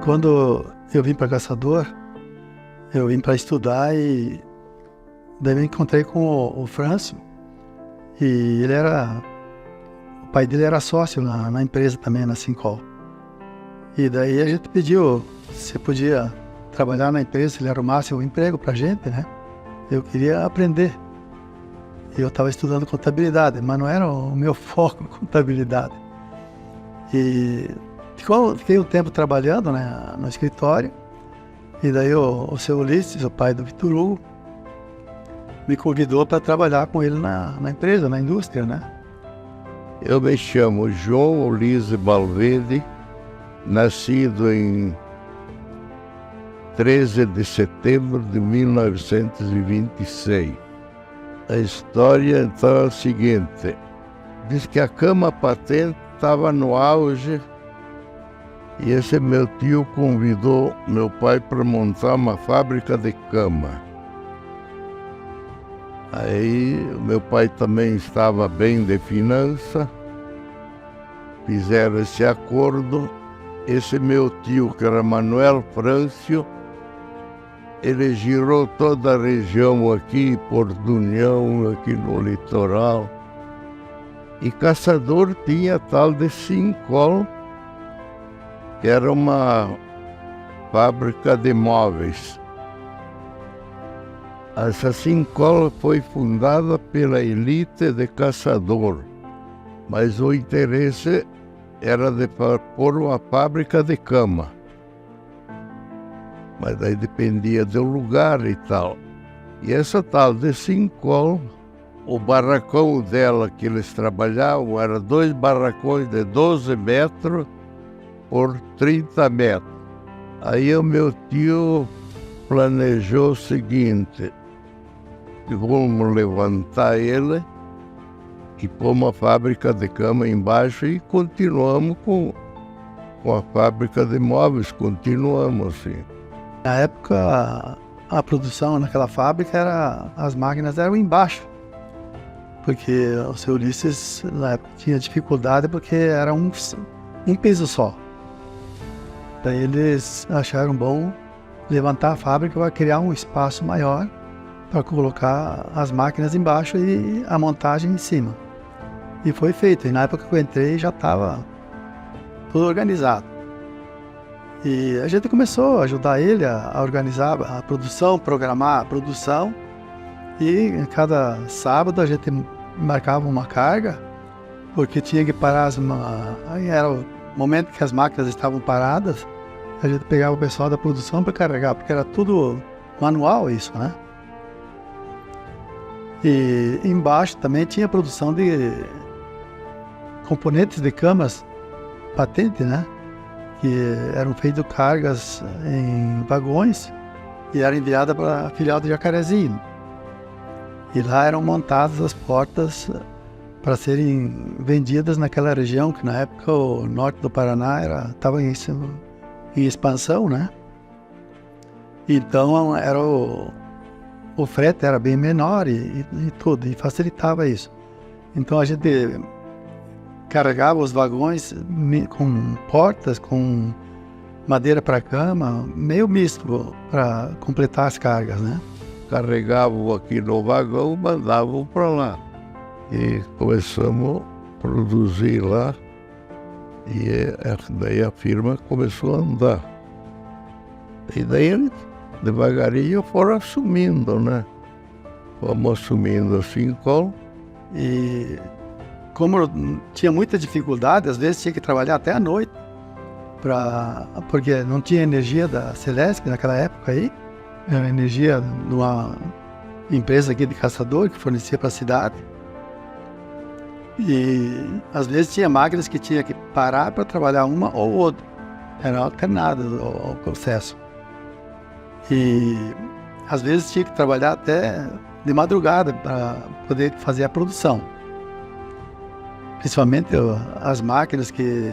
quando eu vim para Caçador, eu vim para estudar e daí me encontrei com o Frâncio e o pai dele era sócio na empresa também, na Sincol. E daí a gente pediu se podia trabalhar na empresa, se ele arrumasse um emprego pra gente, né? Eu queria aprender. Eu estava estudando contabilidade, mas não era o meu foco, contabilidade. E fiquei um tempo trabalhando, né, no escritório, e daí o seu Ulisses, o pai do Vitor Hugo, me convidou para trabalhar com ele na empresa, na indústria, né? Eu me chamo João Ulisses Balverde, nascido em 13 de setembro de 1926. A história então é a seguinte: diz que a cama patente estava no auge e esse meu tio convidou meu pai para montar uma fábrica de cama. Aí meu pai também estava bem de finança, fizeram esse acordo. Esse meu tio, que era Manuel Frâncio, ele girou toda a região aqui, Porto do União, aqui no litoral. E Caçador tinha tal de Sincol, que era uma fábrica de móveis. Essa Sincol foi fundada pela elite de Caçador, mas o interesse era de pôr uma fábrica de cama. Mas daí dependia do lugar e tal. E essa tal de Sincol, o barracão dela que eles trabalhavam era 2 barracões de 12 metros por 30 metros. Aí o meu tio planejou o seguinte: vamos levantar ele e pôr uma fábrica de cama embaixo e continuamos com a fábrica de móveis, continuamos assim. Na época, a produção naquela fábrica, as máquinas eram embaixo, porque o seu Ulisses na época tinha dificuldade porque era um piso só. Daí eles acharam bom levantar a fábrica para criar um espaço maior para colocar as máquinas embaixo e a montagem em cima. E foi feito. E na época que eu entrei já estava tudo organizado. E a gente começou a ajudar ele a organizar a produção, programar a produção. E cada sábado a gente marcava uma carga, porque tinha que parar aí era o momento que as máquinas estavam paradas, a gente pegava o pessoal da produção para carregar, porque era tudo manual isso, né? E embaixo também tinha produção de componentes de camas patente, né? Que eram feitas cargas em vagões e era enviada para a filial de Jacarezinho. E lá eram montadas as portas para serem vendidas naquela região, que na época o norte do Paraná estava em expansão, né? Então era o frete era bem menor e tudo, e facilitava isso. Então a gente carregava os vagões com portas, com madeira para cama, meio misto para completar as cargas, né? Carregavam aqui no vagão, mandavam para lá. E começamos a produzir lá. E daí a firma começou a andar. E daí eles, devagarinho, foram assumindo, né? Fomos assumindo a Sincol. E como eu tinha muita dificuldade, às vezes tinha que trabalhar até à noite, porque não tinha energia da Celesc naquela época aí. Era energia de uma empresa aqui de Caçador que fornecia para a cidade. E às vezes tinha máquinas que tinha que parar para trabalhar uma ou outra. Era alternado o processo. E às vezes tinha que trabalhar até de madrugada para poder fazer a produção. Principalmente as máquinas que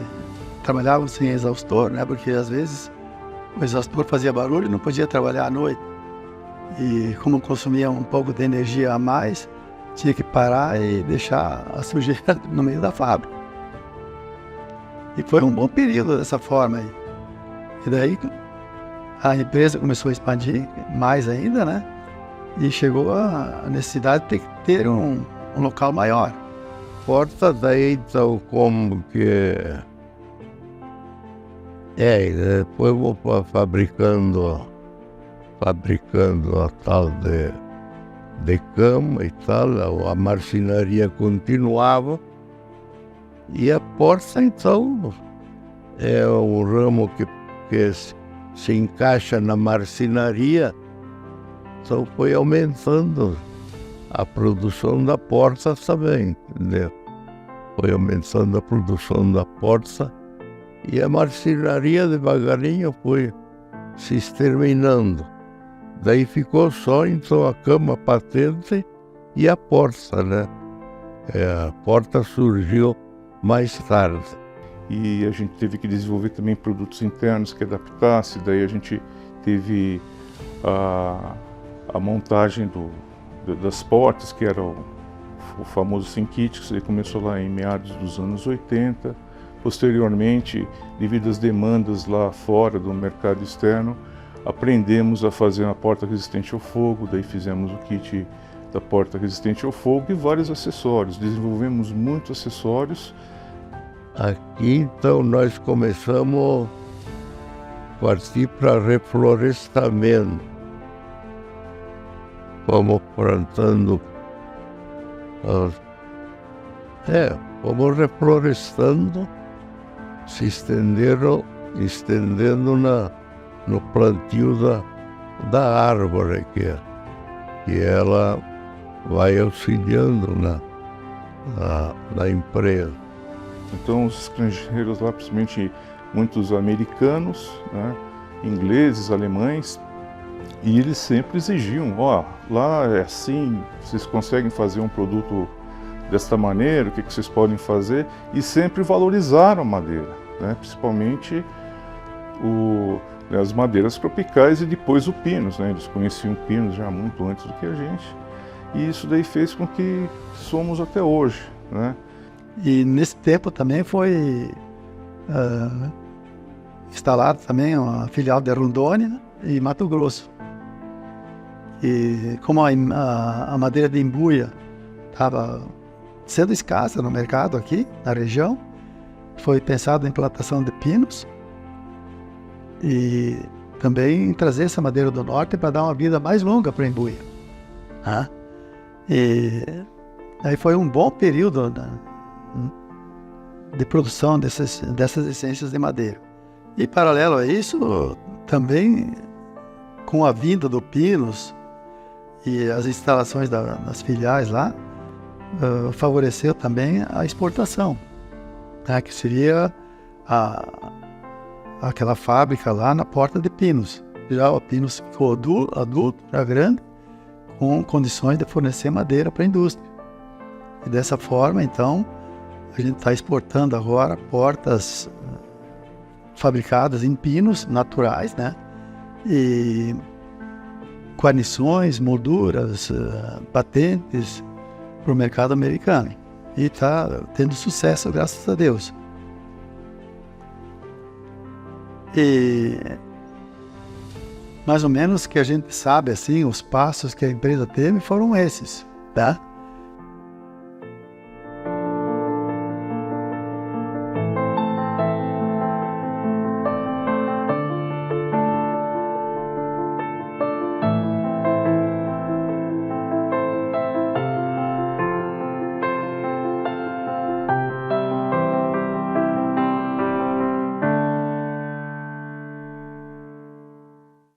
trabalhavam sem exaustor, né? Porque às vezes o exaustor fazia barulho e não podia trabalhar à noite. E como consumia um pouco de energia a mais, tinha que parar e deixar a sujeira no meio da fábrica. E foi um bom período dessa forma aí. E daí a empresa começou a expandir mais ainda, né? E chegou a necessidade de ter um local maior. Porta daí, então, como que... depois vou fabricando a tal de cama e tal, a marcenaria continuava. E a porta, então, é um ramo que se encaixa na marcenaria, então foi aumentando a produção da porta também, entendeu? Foi aumentando a produção da porta e a marcenaria devagarinho foi se exterminando. Daí ficou só então a cama patente e a porta, né? A porta surgiu mais tarde. E a gente teve que desenvolver também produtos internos que adaptasse, daí a gente teve a montagem das portas, que era o famoso Synkit, que começou lá em meados dos anos 80. Posteriormente, devido às demandas lá fora do mercado externo, aprendemos a fazer uma porta resistente ao fogo, daí fizemos o kit da porta resistente ao fogo e vários acessórios. Desenvolvemos muitos acessórios. Aqui, então, nós começamos a partir para reflorestamento. Fomos plantando, fomos reflorestando, se estendendo no plantio da árvore, que ela vai auxiliando na empresa. Então os estrangeiros lá, principalmente muitos americanos, né, ingleses, alemães, e eles sempre exigiam, lá é assim, vocês conseguem fazer um produto desta maneira, o que vocês podem fazer? E sempre valorizaram a madeira, né, principalmente as madeiras tropicais e depois o pinus, né, eles conheciam o pinus já muito antes do que a gente, e isso daí fez com que somos até hoje, né. E nesse tempo também foi instalado também uma filial de Rondônia e Mato Grosso. E como a madeira de embuia estava sendo escassa no mercado aqui, na região, foi pensado a implantação de pinos e também trazer essa madeira do norte para dar uma vida mais longa para a embuia. E aí foi um bom período de produção dessas essências de madeira. E paralelo a isso, também com a vinda do Pinus e as instalações das filiais lá, favoreceu também a exportação, né, que seria aquela fábrica lá na Porta de Pinos. Já o Pinus ficou adulto, já grande, com condições de fornecer madeira para a indústria. E dessa forma, então, a gente está exportando agora portas fabricadas em pinos naturais, né? E guarnições, molduras, patentes para o mercado americano. E está tendo sucesso, graças a Deus. E mais ou menos que a gente sabe, assim, os passos que a empresa teve foram esses, tá?